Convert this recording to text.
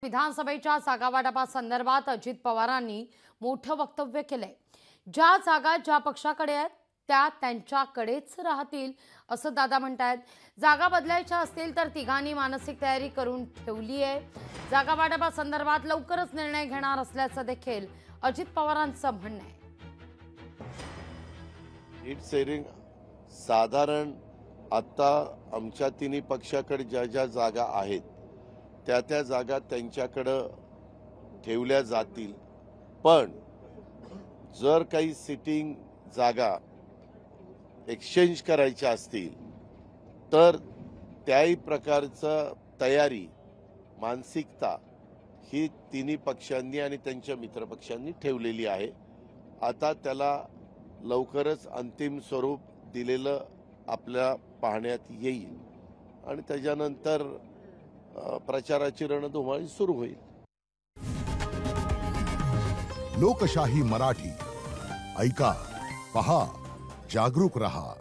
विधानसभेच्या जागावाटपासंदर्भात अजित पवारांनी मोठं वक्तव्य केलंय। ज्या जागा ज्या पक्षाकडे आहेत त्या त्यांच्याकडेच राहतील असं दादा म्हणतात। जागा बदलायच्या असतील तर तिघांनी मानसिक तयारी करून ठेवली आहे। जागावाटपासंदर्भात लवकरच निर्णय घेणार असल्याचं देखील अजित पवारांचं म्हणणं आहे। सीट शेअरिंग साधारण आता आमच्या तिन्ही पक्षाकडे ज्या ज्या जागा आहेत त्या जागा त्यांच्याकडे ठेवल्या जातील। पण जर काही सिटिंग जागा एक्सचेंज करायच्या असतील तर त्याही प्रकारचं तयारी मानसिकता ही तिन्ही पक्षांनी आणि त्यांच्या मित्रपक्षांनी ठेवलेली आहे। आता त्याला लवकरच अंतिम स्वरूप दिलेलं आपल्या पाहण्यात येईल आणि त्याच्यानंतर प्रचाराची रणधुमाळी सुरू होईल। लोकशाही मराठी ऐका, पहा, जागरूक रहा।